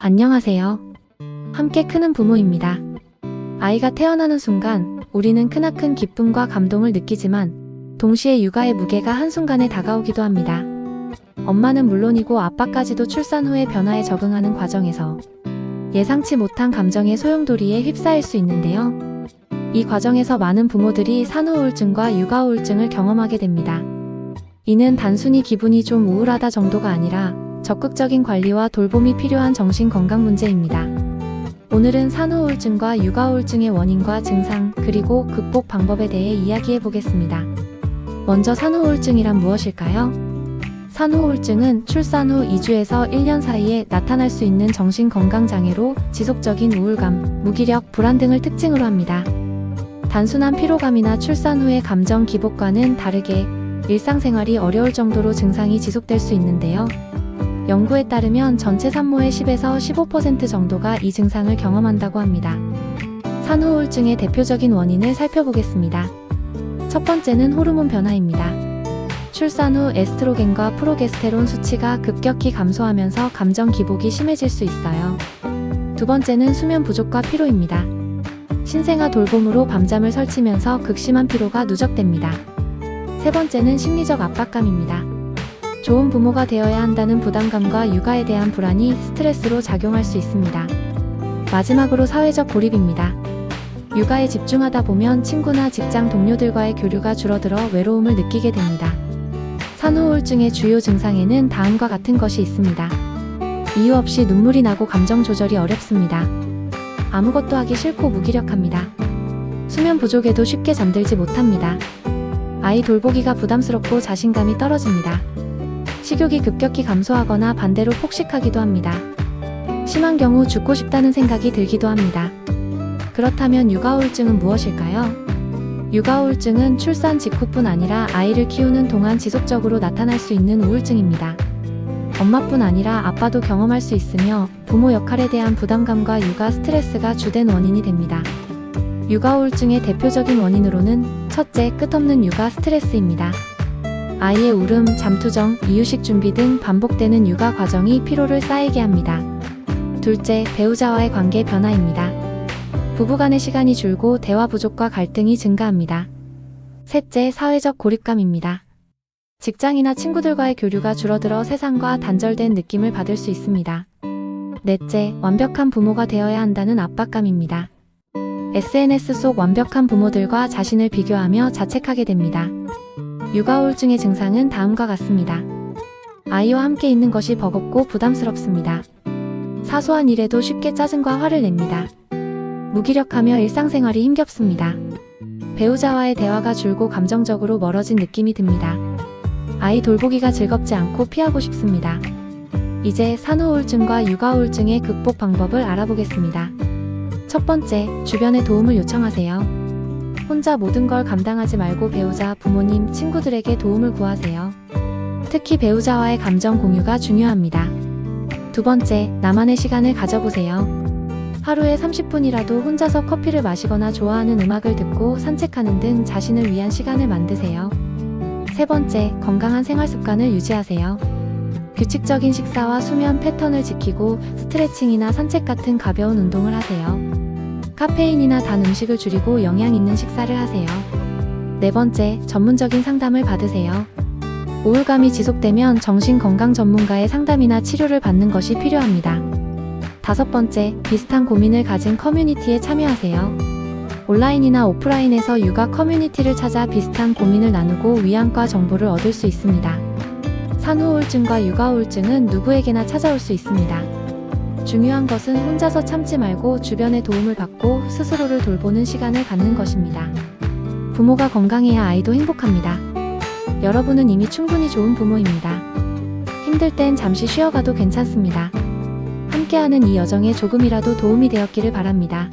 안녕하세요. 함께 크는 부모입니다. 아이가 태어나는 순간 우리는 크나큰 기쁨과 감동을 느끼지만 동시에 육아의 무게가 한순간에 다가오기도 합니다. 엄마는 물론이고 아빠까지도 출산 후의 변화에 적응하는 과정에서 예상치 못한 감정의 소용돌이에 휩싸일 수 있는데요. 이 과정에서 많은 부모들이 산후 우울증과 육아 우울증을 경험하게 됩니다. 이는 단순히 기분이 좀 우울하다 정도가 아니라 적극적인 관리와 돌봄이 필요한 정신건강 문제입니다. 오늘은 산후 우울증과 육아 우울증의 원인과 증상, 그리고 극복 방법에 대해 이야기해 보겠습니다. 먼저 산후 우울증이란 무엇일까요? 산후 우울증은 출산 후 2주에서 1년 사이에 나타날 수 있는 정신건강장애로 지속적인 우울감, 무기력, 불안 등을 특징으로 합니다. 단순한 피로감이나 출산 후의 감정 기복과는 다르게 일상생활이 어려울 정도로 증상이 지속될 수 있는데요. 연구에 따르면 전체 산모의 10에서 15% 정도가 이 증상을 경험한다고 합니다. 산후 우울증의 대표적인 원인을 살펴보겠습니다. 첫 번째는 호르몬 변화입니다. 출산 후 에스트로겐과 프로게스테론 수치가 급격히 감소하면서 감정 기복이 심해질 수 있어요. 두 번째는 수면 부족과 피로입니다. 신생아 돌봄으로 밤잠을 설치면서 극심한 피로가 누적됩니다. 세 번째는 심리적 압박감입니다. 좋은 부모가 되어야 한다는 부담감과 육아에 대한 불안이 스트레스로 작용할 수 있습니다. 마지막으로 사회적 고립입니다. 육아에 집중하다 보면 친구나 직장 동료들과의 교류가 줄어들어 외로움을 느끼게 됩니다. 산후 우울증의 주요 증상에는 다음과 같은 것이 있습니다. 이유 없이 눈물이 나고 감정 조절이 어렵습니다. 아무것도 하기 싫고 무기력합니다. 수면 부족에도 쉽게 잠들지 못합니다. 아이 돌보기가 부담스럽고 자신감이 떨어집니다. 식욕이 급격히 감소하거나 반대로 폭식하기도 합니다. 심한 경우 죽고 싶다는 생각이 들기도 합니다. 그렇다면 육아 우울증은 무엇일까요? 육아 우울증은 출산 직후뿐 아니라 아이를 키우는 동안 지속적으로 나타날 수 있는 우울증입니다. 엄마뿐 아니라 아빠도 경험할 수 있으며 부모 역할에 대한 부담감과 육아 스트레스가 주된 원인이 됩니다. 육아 우울증의 대표적인 원인으로는 첫째, 끝없는 육아 스트레스입니다. 아이의 울음, 잠투정, 이유식 준비 등 반복되는 육아 과정이 피로를 쌓이게 합니다. 둘째, 배우자와의 관계 변화입니다. 부부간의 시간이 줄고 대화 부족과 갈등이 증가합니다. 셋째, 사회적 고립감입니다. 직장이나 친구들과의 교류가 줄어들어 세상과 단절된 느낌을 받을 수 있습니다. 넷째, 완벽한 부모가 되어야 한다는 압박감입니다. SNS 속 완벽한 부모들과 자신을 비교하며 자책하게 됩니다. 육아 우울증의 증상은 다음과 같습니다. 아이와 함께 있는 것이 버겁고 부담스럽습니다. 사소한 일에도 쉽게 짜증과 화를 냅니다. 무기력하며 일상생활이 힘겹습니다. 배우자와의 대화가 줄고 감정적으로 멀어진 느낌이 듭니다. 아이 돌보기가 즐겁지 않고 피하고 싶습니다. 이제 산후 우울증과 육아 우울증의 극복 방법을 알아보겠습니다. 첫 번째, 주변의 도움을 요청하세요. 혼자 모든 걸 감당하지 말고 배우자, 부모님, 친구들에게 도움을 구하세요. 특히 배우자와의 감정 공유가 중요합니다. 두 번째, 나만의 시간을 가져보세요. 하루에 30분이라도 혼자서 커피를 마시거나 좋아하는 음악을 듣고 산책하는 등 자신을 위한 시간을 만드세요. 세 번째, 건강한 생활 습관을 유지하세요. 규칙적인 식사와 수면 패턴을 지키고 스트레칭이나 산책 같은 가벼운 운동을 하세요. 카페인이나 단 음식을 줄이고 영양 있는 식사를 하세요. 네 번째, 전문적인 상담을 받으세요. 우울감이 지속되면 정신건강 전문가의 상담이나 치료를 받는 것이 필요합니다. 다섯 번째, 비슷한 고민을 가진 커뮤니티에 참여하세요. 온라인이나 오프라인에서 육아 커뮤니티를 찾아 비슷한 고민을 나누고 위안과 정보를 얻을 수 있습니다. 산후 우울증과 육아 우울증은 누구에게나 찾아올 수 있습니다. 중요한 것은 혼자서 참지 말고 주변의 도움을 받고 스스로를 돌보는 시간을 갖는 것입니다. 부모가 건강해야 아이도 행복합니다. 여러분은 이미 충분히 좋은 부모입니다. 힘들 땐 잠시 쉬어가도 괜찮습니다. 함께하는 이 여정에 조금이라도 도움이 되었기를 바랍니다.